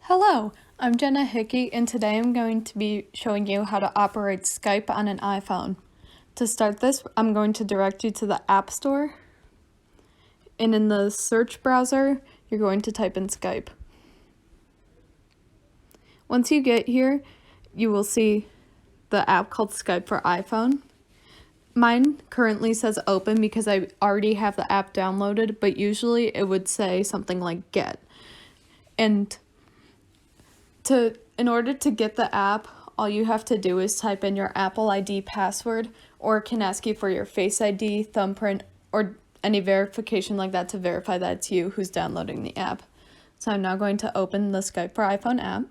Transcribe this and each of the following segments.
Hello, I'm Jenna Hickey, and today I'm going to be showing you how to operate Skype on an iPhone. To start this, I'm going to direct you to the App Store, and in the search browser, you're going to type in Skype. Once you get here, you will see the app called Skype for iPhone. Mine currently says open because I already have the app downloaded, but usually it would say something like get. And in order to get the app, all you have to do is type in your Apple ID password, or it can ask you for your Face ID, thumbprint, or any verification like that to verify that it's you who's downloading the app. So I'm now going to open the Skype for iPhone app.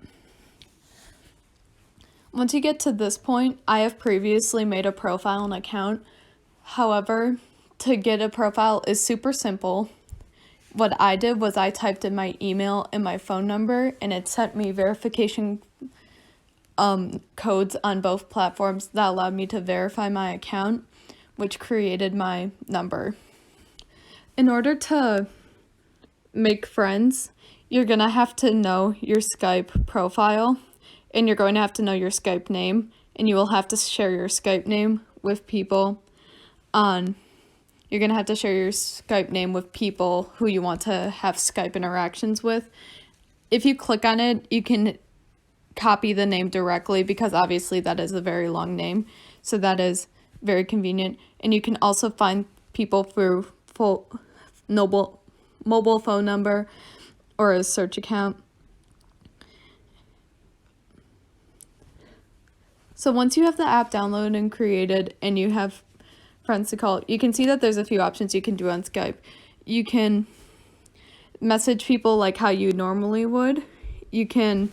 Once you get to this point, I have previously made a profile and account. However, to get a profile is super simple. What I did was I typed in my email and my phone number, and it sent me verification codes on both platforms that allowed me to verify my account, which created my number. In order to make friends, you're gonna have to know your Skype profile, and you're going to have to know your Skype name, and you will have to share your Skype name with people You're going to have to share your Skype name with people who you want to have Skype interactions with. If you click on it, you can copy the name directly because obviously that is a very long name. So that is very convenient. And you can also find people through full mobile phone number or a search account. So once you have the app downloaded and created and you have friends to call, you can see that there's a few options you can do on Skype. You can message people like how you normally would. You can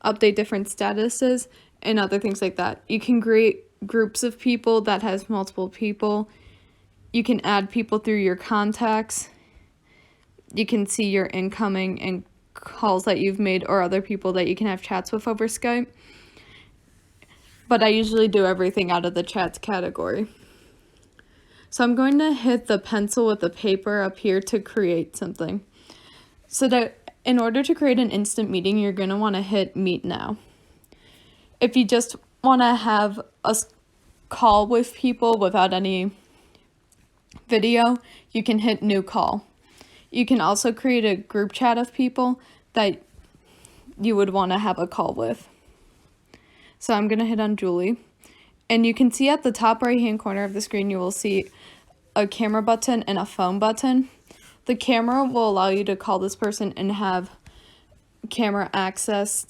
update different statuses and other things like that. You can create groups of people that has multiple people. You can add people through your contacts. You can see your incoming and calls that you've made or other people that you can have chats with over Skype. But I usually do everything out of the chats category. So I'm going to hit the pencil with the paper up here to create something. So that in order to create an instant meeting, you're going to want to hit Meet Now. If you just want to have a call with people without any video, you can hit New Call. You can also create a group chat of people that you would want to have a call with. So I'm going to hit on Julie. And you can see at the top right-hand corner of the screen, you will see a camera button and a phone button. The camera will allow you to call this person and have camera access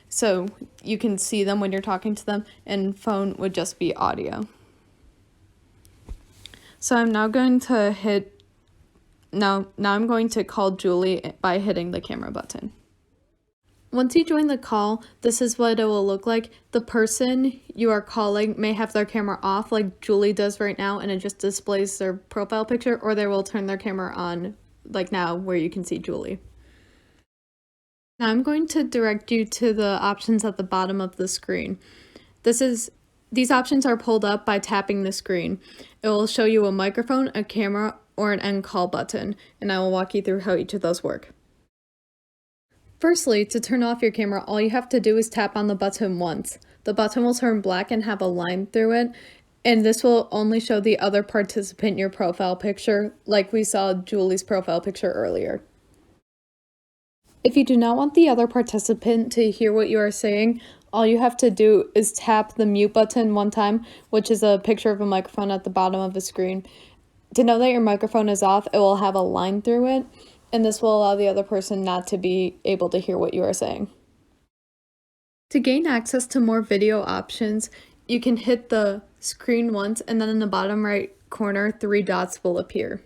so you can see them when you're talking to them, and phone would just be audio. So I'm now going to I'm going to call Julie by hitting the camera button. Once you join the call, this is what it will look like. The person you are calling may have their camera off like Julie does right now, and it just displays their profile picture, or they will turn their camera on like now where you can see Julie. Now I'm going to direct you to the options at the bottom of the screen. These options are pulled up by tapping the screen. It will show you a microphone, a camera, or an end call button, and I will walk you through how each of those work. Firstly, to turn off your camera, all you have to do is tap on the button once. The button will turn black and have a line through it, and this will only show the other participant your profile picture, like we saw Julie's profile picture earlier. If you do not want the other participant to hear what you are saying, all you have to do is tap the mute button one time, which is a picture of a microphone at the bottom of the screen. To know that your microphone is off, it will have a line through it, and this will allow the other person not to be able to hear what you are saying. To gain access to more video options, you can hit the screen once, and then in the bottom right corner, 3 dots will appear.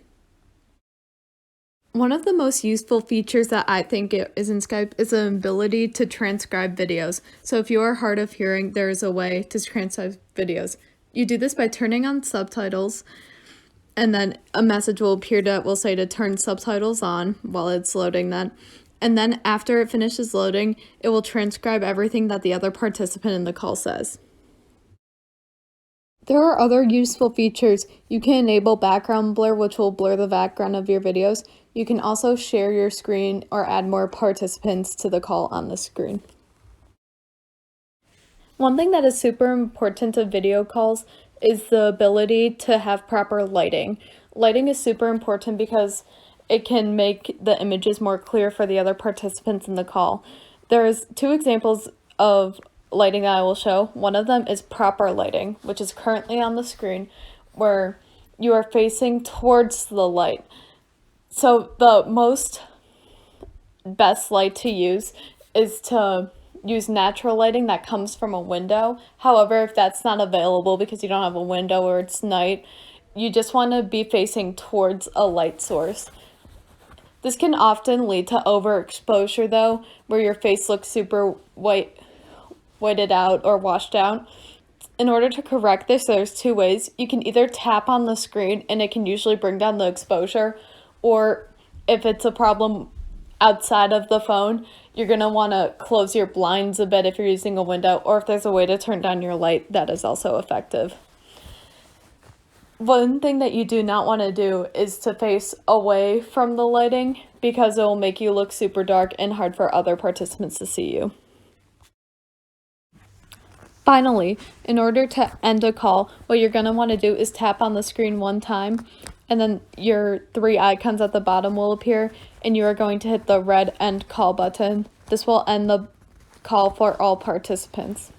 One of the most useful features that I think is in Skype is the ability to transcribe videos. So if you are hard of hearing, there is a way to transcribe videos. You do this by turning on subtitles, and then a message will appear that will say to turn subtitles on while it's loading that. And then after it finishes loading, it will transcribe everything that the other participant in the call says. There are other useful features. You can enable background blur, which will blur the background of your videos. You can also share your screen or add more participants to the call on the screen. One thing that is super important to video calls is the ability to have proper lighting. Lighting is super important because it can make the images more clear for the other participants in the call. There's two examples of lighting that I will show. One of them is proper lighting, which is currently on the screen, where you are facing towards the light. So the most best light to use is to use natural lighting that comes from a window. However, if that's not available because you don't have a window or it's night, you just want to be facing towards a light source. This can often lead to overexposure though, where your face looks super whited out or washed out. In order to correct this, there's two ways. You can either tap on the screen and it can usually bring down the exposure, or if it's a problem outside of the phone, you're going to want to close your blinds a bit if you're using a window, or if there's a way to turn down your light, that is also effective. One thing that you do not want to do is to face away from the lighting because it will make you look super dark and hard for other participants to see you. Finally, in order to end a call, what you're going to want to do is tap on the screen one time, and then your three icons at the bottom will appear, and you are going to hit the red end call button. This will end the call for all participants.